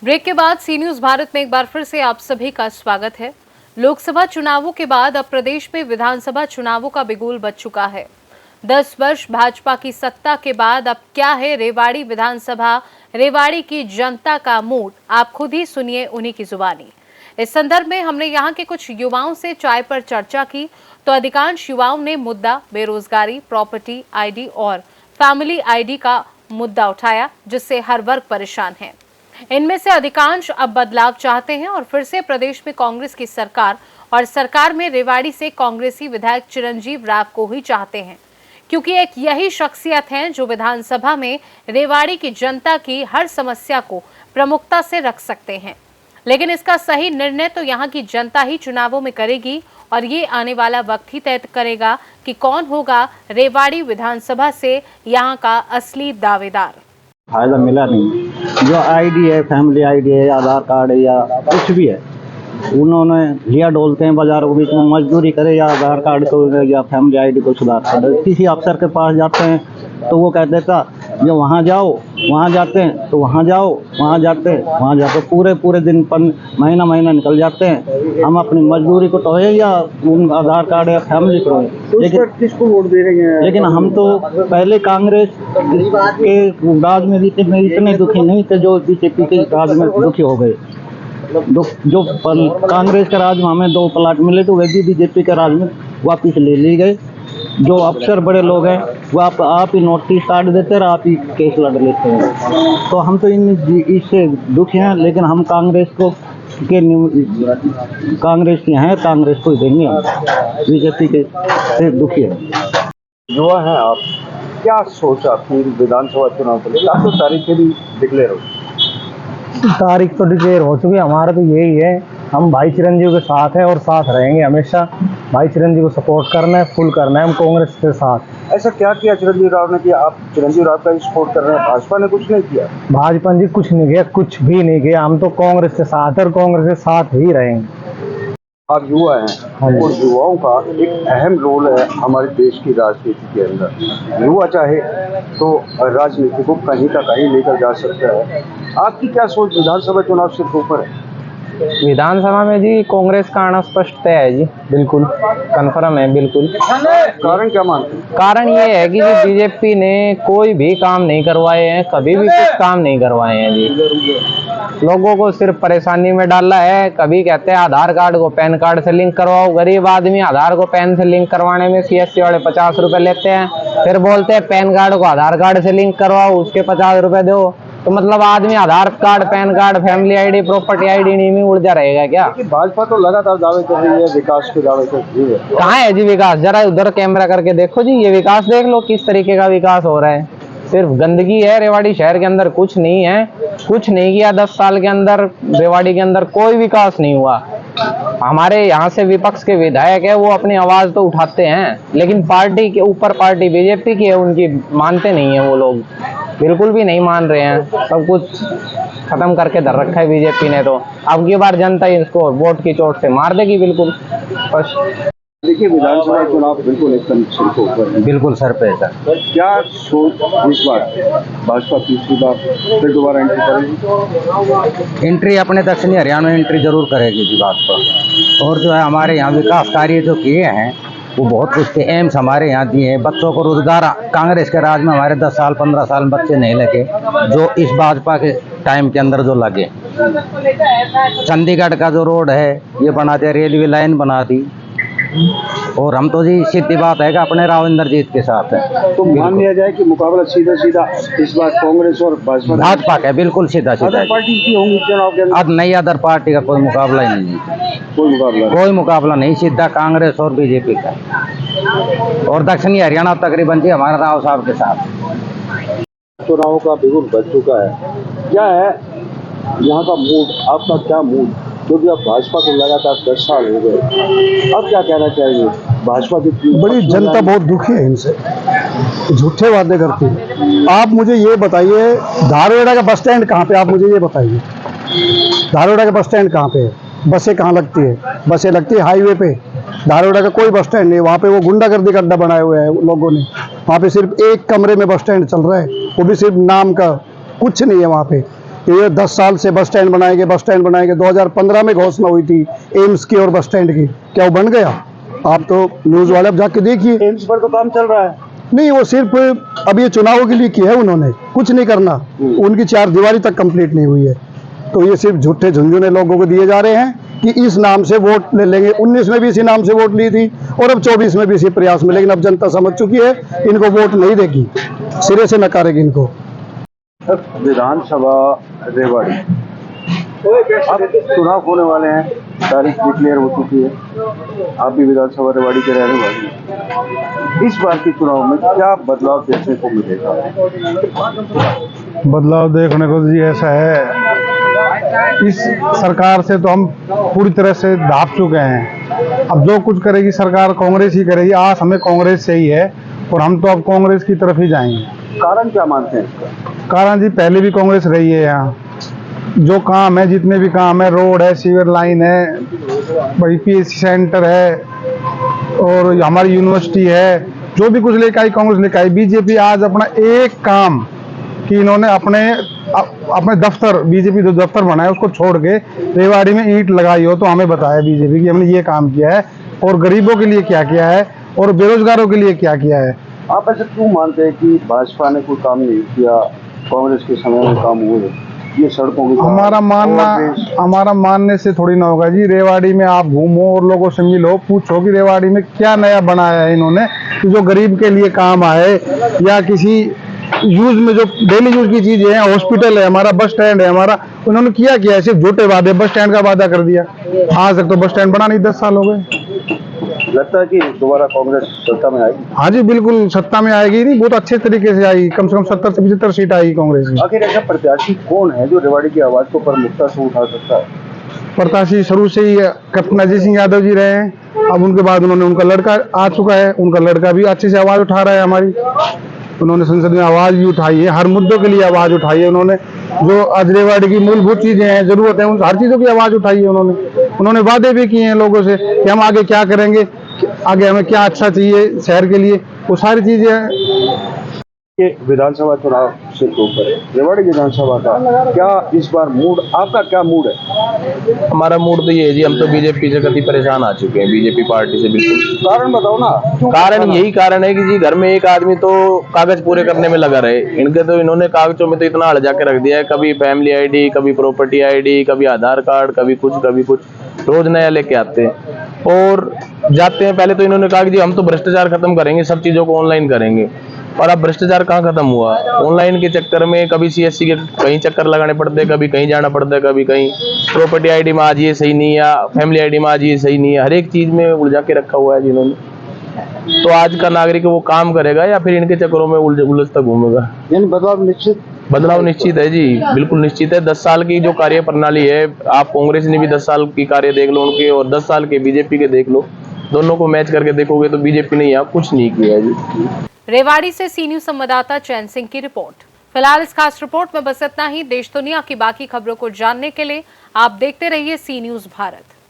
Break के बाद सी news Bharat में एक बार फिर से आप सभी का स्वागत है। लोकसभा चुनावों के बाद अब प्रदेश में विधानसभा चुनावों का बिगुल बज चुका है। 10 वर्ष भाजपा की सत्ता के बाद अब क्या है रेवाड़ी विधानसभा, रेवाड़ी की जनता का मूड, आप खुद ही सुनिए उन्हीं की जुबानी। इस संदर्भ में हमने यहाँ के कुछ युवाओं से चाय पर चर्चा की तो अधिकांश युवाओं ने मुद्दा बेरोजगारी, प्रॉपर्टी आईडी और फैमिली आईडी का मुद्दा उठाया, जिससे हर वर्ग परेशान है। इनमें से अधिकांश अब बदलाव चाहते हैं और फिर से प्रदेश में कांग्रेस की सरकार, और सरकार में रेवाड़ी से कांग्रेसी विधायक चिरंजीव राव को ही चाहते हैं, क्योंकि एक यही शख्सियत हैं जो विधानसभा में रेवाड़ी की जनता की हर समस्या को प्रमुखता से रख सकते हैं। लेकिन इसका सही निर्णय तो यहाँ की जनता ही चुनावों में करेगी और ये आने वाला वक्त ही तय करेगा कि कौन होगा रेवाड़ी विधानसभा से यहाँ का असली दावेदार। फायदा मिला नहीं। जो आईडी है, फैमिली आईडी है, आधार कार्ड है या कुछ भी है, उन्होंने लिया डोलते हैं बाजारों के बीच में, मजदूरी करे या आधार कार्ड को या फैमिली आईडी को सुधार करे। किसी अफसर के पास जाते हैं तो वो कह देता जो वहाँ जाओ, वहाँ जाते हैं तो वहाँ जाओ, वहाँ जाते हैं वहाँ जाते, पूरे दिन महीना निकल जाते हैं। हम अपनी मजदूरी को टोए या उन आधार कार्ड या फैमिली को टोए, लेकिन किसको वोट दे रहे हैं? लेकिन हम तो पहले कांग्रेस के राज में इतने दुखी नहीं थे जो बीजेपी के राज में दुखी हो गए। जो कांग्रेस के राज में हमें 2 प्लाट मिले तो वे भी बीजेपी के राज में वापिस ले लिए गए। जो अफसर बड़े लोग हैं वो आप ही नोटिस काट देते और आप ही केस लड़ लेते हैं। तो हम तो इससे दुखी हैं, लेकिन हम कांग्रेस के हैं, कांग्रेस को ही देंगे। हम बीजेपी के से दुखी है। युवा हैं आप, क्या सोचा फिर विधानसभा चुनाव को लेकर? तो तारीखें भी डिक्लेयर हो, तारीख तो डिक्लेयर हो चुकी है। हमारा तो यही है, हम भाई चिरंजीव के साथ हैं और साथ रहेंगे हमेशा। भाई चिरंजीव को सपोर्ट करना है, फुल करना है हम कांग्रेस के साथ। ऐसा क्या किया चिरंजीव राव ने कि आप चिरंजीव राव का सपोर्ट कर रहे हैं? भाजपा ने कुछ नहीं किया? भाजपा जी कुछ नहीं किया, कुछ भी नहीं किया। हम तो कांग्रेस के साथ और कांग्रेस के साथ ही रहेंगे। आप युवा हैं और युवाओं का एक अहम रोल है हमारे देश की राजनीति के अंदर। युवा चाहे तो राजनीति को कहीं का कहीं लेकर जा सकता है। आपकी क्या सोच विधानसभा चुनाव से ऊपर है? विधानसभा में जी कांग्रेस का आना स्पष्ट तय है जी, बिल्कुल कन्फर्म है, बिल्कुल। कारण क्या मानते हैं? कारण ये है कि जी बीजेपी ने कोई भी काम नहीं करवाए हैं, कभी भी कुछ काम नहीं करवाए हैं जी। लोगों को सिर्फ परेशानी में डाला है। कभी कहते हैं आधार कार्ड को पैन कार्ड से लिंक करवाओ, गरीब आदमी आधार को पैन से लिंक करवाने में CSC वाले 50 रुपए लेते हैं। फिर बोलते हैं पैन कार्ड को आधार कार्ड से लिंक करवाओ, उसके 50 रुपए दो। तो मतलब आदमी Aadhaar card, PAN card, family ID, property ID नहीं में उलझा रहेगा क्या? भाजपा तो लगातार दावे कर रही है, विकास के दावे कर रही है। कहाँ है जी विकास? जरा उधर कैमरा करके देखो जी, ये विकास देख लो किस तरीके का विकास हो रहा है। सिर्फ गंदगी है रेवाड़ी शहर के अंदर, कुछ नहीं है। कुछ नहीं किया 10 साल के अंदर, रेवाड़ी के अंदर कोई विकास नहीं हुआ। हमारे यहाँ से विपक्ष के विधायक है, वो अपनी आवाज तो उठाते हैं, लेकिन पार्टी के ऊपर पार्टी बीजेपी की है, उनकी मानते नहीं है। वो लोग बिल्कुल भी नहीं मान रहे हैं। सब कुछ खत्म करके धर रखा है बीजेपी ने। तो अब की बार जनता इसको वोट की चोट से मार देगी, बिल्कुल। बस देखिए, विधानसभा चुनाव बिल्कुल एकदम सिर के ऊपर है, बिल्कुल सर पे है सर। क्या सोच इस बार भाजपा तीसरी बार फिर दोबारा एंट्री करेगी? एंट्री अपने दक्षिणी हरियाणा में एंट्री जरूर करेगी जी भाजपा। और जो है हमारे यहाँ विकास कार्य जो किए हैं वो बहुत कुछ के एम्स हमारे यहाँ दिए हैं। बच्चों को रोजगार कांग्रेस के राज में हमारे 10 साल 15 साल बच्चे नहीं लगे, जो इस भाजपा के टाइम के अंदर जो लगे। चंडीगढ़ का जो रोड है ये बना दिया, रेलवे लाइन बना दी। और हम तो जी सीधी बात है कि अपने राविंदर जीत के साथ है। तो मान लिया जाए कि मुकाबला सीधा इस बार कांग्रेस और भाजपा का बिल्कुल सीधा पार्टी की होंगी चुनाव के अंदर? नहीं, अदर पार्टी का कोई मुकाबला ही नहीं है। कोई मुकाबला नहीं, सीधा कांग्रेस और बीजेपी का। और दक्षिणी हरियाणा तकरीबन जी हमारा राव साहब के साथ। चुनाव का बिगुल बज चुका है, क्या है यहाँ का मूड? आपका क्या मूड? क्योंकि अब भाजपा को लगातार 10 साल हो गए, अब क्या कहना चाहिए? भाजपा की बड़ी जनता बहुत दुखी है इनसे, झूठे वादे करती है। आप मुझे ये बताइए, धारवाड़ा का बस स्टैंड कहाँ पे? आप मुझे ये बताइए, धारवाड़ा का बस स्टैंड कहाँ पे है? बसें कहाँ लगती है? बसें लगती है हाईवे पे। धारवाड़ा का कोई बस स्टैंड नहीं, वहाँ पे वो गुंडागर्दी का अड्डा बनाए हुए हैं लोगों ने। वहाँ पे सिर्फ एक कमरे में बस स्टैंड चल रहा है, वो भी सिर्फ नाम का, कुछ नहीं है वहाँ पे। ये 10 साल से बस स्टैंड बनाएंगे 2015 में घोषणा हुई थी एम्स की और बस स्टैंड की, क्या वो बन गया? आप तो न्यूज वाले अब जाके देखिए। एम्स पर तो काम चल रहा है। नहीं, वो सिर्फ अब ये चुनाव के लिए किया है उन्होंने, कुछ नहीं करना। उनकी 4 दीवारी तक कंप्लीट नहीं हुई है, तो ये सिर्फ झूठे झुंझुने लोगों को दिए जा रहे हैं कि इस नाम से वोट ले लेंगे। 19 में भी इसी नाम से वोट ली थी और अब 24 में भी इसी प्रयास में, लेकिन अब जनता समझ चुकी है इनको वोट नहीं देगी, सिरे से नकारेगी इनको। विधानसभा रेवाड़ी, अब चुनाव होने वाले हैं, तारीख डिक्लेयर हो चुकी है, आप भी विधानसभा रेवाड़ी के रहने वाले हैं। इस बार के चुनाव में क्या बदलाव देखने को मिलेगा? बदलाव देखने को जी ऐसा है, इस सरकार से तो हम पूरी तरह से दाप चुके हैं। अब जो कुछ करेगी सरकार कांग्रेस ही करेगी। आस हमें कांग्रेस से ही है और हम तो अब कांग्रेस की तरफ ही जाएंगे। कारण क्या मानते हैं इसका? कारण जी पहले भी कांग्रेस रही है यहाँ। जो काम है, जितने भी काम है, रोड है, सीवर लाइन है, भाई पीएससी सेंटर है और हमारी यूनिवर्सिटी है, जो भी कुछ लेकर आई कांग्रेस लेकर आई। बीजेपी आज अपना एक काम कि इन्होंने अपने दफ्तर, बीजेपी जो दफ्तर बनाया उसको छोड़ के रेवाड़ी में ईंट लगाई हो, तो हमें बताया बीजेपी कि हमने ये काम किया है और गरीबों के लिए क्या किया है और बेरोजगारों के लिए क्या किया है। आप ऐसे क्यों मानते हैं कि भाजपा ने कोई काम नहीं किया, कांग्रेस के समय में काम हुए? ये सड़कों की हमारा मानने से थोड़ी ना होगा जी। रेवाड़ी में आप घूमो और लोगों से मिलो, पूछो कि रेवाड़ी में क्या नया बनाया है इन्होंने कि जो गरीब के लिए काम आए, या किसी यूज में जो डेली यूज की चीजें हैं, हॉस्पिटल है हमारा, बस स्टैंड है हमारा, उन्होंने किया क्या है? सिर्फ झूठे वादे, बस स्टैंड का वादा कर दिया। आज तक तो बस स्टैंड बना नहीं, 10 साल हो गए। लगता है कि दोबारा कांग्रेस सत्ता में आएगी? हाँ जी बिल्कुल सत्ता में आएगी, नहीं बहुत अच्छे तरीके से आएगी, कम से कम 70 से 75 सीट आएगी कांग्रेस की। आखिर ऐसा प्रत्याशी कौन है जो रेवाड़ी की आवाज को प्रमुखता से उठा सकता है? प्रत्याशी शुरू से ही कैप्टन अजय सिंह यादव जी रहे हैं, अब उनके बाद उन्होंने उनका लड़का आ चुका है, उनका लड़का भी अच्छे से आवाज उठा रहा है हमारी। उन्होंने संसद में आवाज भी उठाई है, हर मुद्दों के लिए आवाज उठाई है उन्होंने। जो आज रेवाड़ी की मूलभूत चीजें हैं, जरूरत है, उन हर चीजों की आवाज उठाई है उन्होंने वादे भी किए हैं लोगों से कि हम आगे क्या करेंगे, आगे हमें क्या अच्छा चाहिए शहर के लिए, वो सारी चीजें। ये विधानसभा चुनाव से ऊपर रेवाड़ी विधानसभा का क्या इस बार मूड, आपका क्या मूड है? हमारा मूड तो ये है जी, हम तो बीजेपी से कति परेशान आ चुके हैं, बीजेपी पार्टी से बिल्कुल। कारण बताओ ना। कारण यही कारण है कि जी घर में एक आदमी तो कागज पूरे करने में लगा रहे, इनके तो इन्होंने कागजों में तो इतना अड़जा के रख दिया है, कभी फैमिली आईडी, कभी प्रॉपर्टी आईडी, कभी आधार कार्ड, कभी कुछ, रोज नया लेके आते हैं और जाते हैं। पहले तो इन्होंने कहा कि जी हम तो भ्रष्टाचार खत्म करेंगे, सब चीजों को ऑनलाइन करेंगे, और अब भ्रष्टाचार कहाँ खत्म हुआ? ऑनलाइन के चक्कर में कभी सीएससी के कहीं चक्कर लगाने पड़ते हैं, कभी कहीं जाना पड़ता है, कभी कहीं प्रॉपर्टी आईडी में आज ये सही नहीं है, फैमिली आईडी में आज ये सही नहीं है, हर एक चीज में उलझा के रखा हुआ है जिन्होंने। तो आज का नागरिक वो काम करेगा या फिर इनके चक्करों में उलझता घूमेगा? यानी बदलाव निश्चित है जी, बिल्कुल निश्चित है। 10 साल की जो कार्य प्रणाली है, आप कांग्रेस ने भी 10 साल की कार्य देख लो उनके, और 10 साल के बीजेपी के देख लो, दोनों को मैच करके देखोगे तो बीजेपी ने यहाँ कुछ नहीं किया है जी। रेवाड़ी से सी न्यूज संवाददाता चैन सिंह की रिपोर्ट। फिलहाल इस खास रिपोर्ट में बस इतना ही। देश दुनिया की बाकी खबरों को जानने के लिए आप देखते रहिए सी न्यूज भारत।